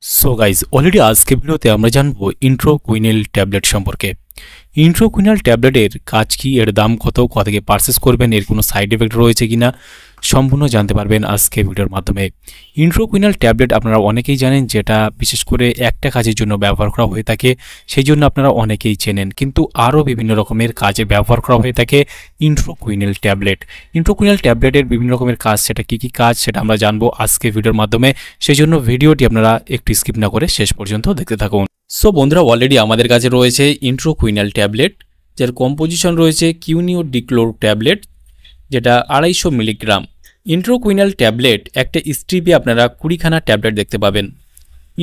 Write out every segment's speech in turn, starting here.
So guys already আজকে ভিডিওতে আমরা জানবো ইন্ট্রোকুইনাল ট্যাবলেট সম্পর্কে। ইন্ট্রোকুইনাল ট্যাবলেটের কাজ কি, এর দাম কত, কোথা থেকে পারচেস করবেন, এর কোনো সাইড এফেক্ট রয়েছে কিনা সম্পূর্ণ জানতে পারবেন আজকে ভিডিওর মাধ্যমে। ইন্ট্রোকুইনাল ট্যাবলেট আপনারা অনেকেই জানেন, যেটা বিশেষ করে একটা কাজের জন্য ব্যবহার করা হয়ে থাকে, সেই জন্য আপনারা অনেকেই চেনেন। কিন্তু আরও বিভিন্ন রকমের কাজে ব্যবহার করা হয়ে থাকে ইন্ট্রোকুইনাল ট্যাবলেট। ইন্ট্রোকুইনাল ট্যাবলেটের বিভিন্ন রকমের কাজ, সেটা কী কী কাজ সেটা আমরা জানবো আজকে ভিডিওর মাধ্যমে। সেই জন্য ভিডিওটি আপনারা একটু স্কিপ না করে শেষ পর্যন্ত দেখতে থাকুন। সো বন্ধুরা, অলরেডি আমাদের কাছে রয়েছে ইন্ট্রোকুইনাল ট্যাবলেট, যার কম্পোজিশন রয়েছে কিউনিওডিক্লোর ট্যাবলেট, যেটা 250 মিলিগ্রাম। ইন্ট্রোকুইনাল ট্যাবলেট একটা স্ট্রিপে আপনারা 20খানা ট্যাবলেট দেখতে পাবেন।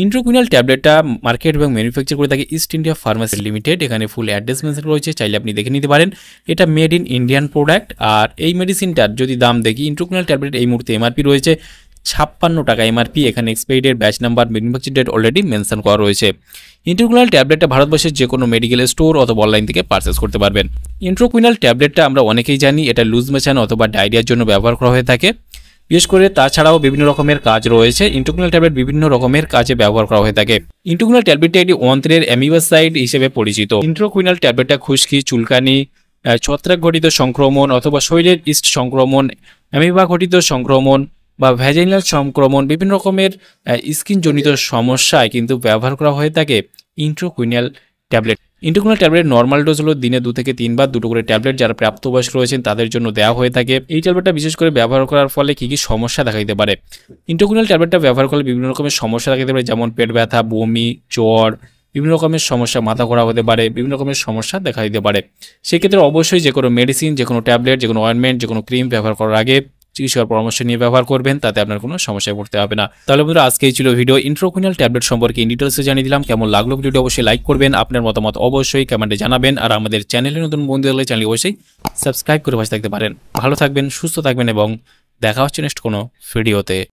ইন্ট্রোকুইনাল ট্যাবলেটটা মার্কেট এবং ম্যানুফ্যাকচার করে থাকে ইস্ট ইন্ডিয়া ফার্মাসি লিমিটেড। এখানে ফুল অ্যাড্রেস মেনশন রয়েছে, চাইলে আপনি দেখে নিতে পারেন। এটা মেড ইন ইন্ডিয়ান প্রোডাক্ট। আর এই মেডিসিনটার যদি দাম দেখি, ইন্ট্রোকুইনাল ট্যাবলেট এই মুহূর্তে এমআরপি রয়েছে 56 টাকা এমআরপি। এখানে expiry date, batch number, manufacture date already mention করা রয়েছে। ইন্ট্রোকুইনাল ট্যাবলেটটা ভারতবর্ষের যে কোনো মেডিকেল স্টোর অথবা অনলাইন থেকে পারচেস করতে পারবেন। ইন্ট্রোকুইনাল ট্যাবলেটটা আমরা অনেকেই জানি, এটা লুজ মোশন অথবা ডায়রিয়ার জন্য ব্যবহার করা হয়ে থাকে। বিশেষ করে তাছাড়াও বিভিন্ন রকমের কাজ রয়েছে। ইন্ট্রোকুইনাল ট্যাবলেট বিভিন্ন রকমের কাজে ব্যবহার করা হয়ে থাকে। ইন্ট্রোকুইনাল ট্যাবলেটটা একটি অন্ত্রের অ্যামিবাসাইড হিসেবে পরিচিত। ইন্ট্রোকুইনাল ট্যাবলেটটা খুশকি, চুলকানি, ছত্রাক ঘটিত সংক্রমণ অথবা শরীরের ইস্ট সংক্রমণ, অ্যামিবা ঘটিত সংক্রমণ বা ভ্যাজাইনাল সংক্রমণ, বিভিন্ন রকমের স্কিনজনিত সমস্যায় কিন্তু ব্যবহার করা হয়ে থাকে ইন্ট্রোকুইনাল ট্যাবলেট। ইন্ট্রোকুইনাল ট্যাবলেট নর্মাল ডোজ হলো দিনে 2 থেকে 3 বার 2টো করে ট্যাবলেট যারা প্রাপ্তবয়স্ক রয়েছেন তাদের জন্য দেওয়া হয়ে থাকে। এই ট্যাবলেটটা বিশেষ করে ব্যবহার করার ফলে কী কী সমস্যা দেখা দিতে পারে। ইন্ট্রোকুইনাল ট্যাবলেটটা ব্যবহার করলে বিভিন্ন রকমের সমস্যা দেখা দিতে পারে, যেমন পেট ব্যথা, বমি, জ্বর, বিভিন্ন রকমের সমস্যা, মাথা ঘোরা হতে পারে, বিভিন্ন রকমের সমস্যা দেখা দিতে পারে। সেক্ষেত্রে অবশ্যই যে কোনো মেডিসিন, যে কোনো ট্যাবলেট, যে কোনো অয়েন্টমেন্ট, যে কোনো ক্রিম ব্যবহার করার আগে চিকিৎসকের পরামর্শ নিয়ে ব্যবহার করবেন, তাতে আপনার কোনো সমস্যায় পড়তে হবে না। তাহলে বন্ধুরা, আজকেই ছিল ভিডিও ইন্ট্রোকুইনাল ট্যাবলেট সম্পর্কে ইন ডিটেলসে জানিয়ে দিলাম। কেমন লাগলো ভিডিওটি অবশ্যই লাইক করবেন, আপনার মতামত অবশ্যই কমেন্টে জানাবেন। আর আমাদের চ্যানেলে নতুন বন্ধু হলে চ্যানেল অবশ্যই সাবস্ক্রাইব করে পাশে থাকতে পারেন। ভালো থাকবেন, সুস্থ থাকবেন এবং দেখা হচ্ছে নেক্সট কোনো ভিডিওতে।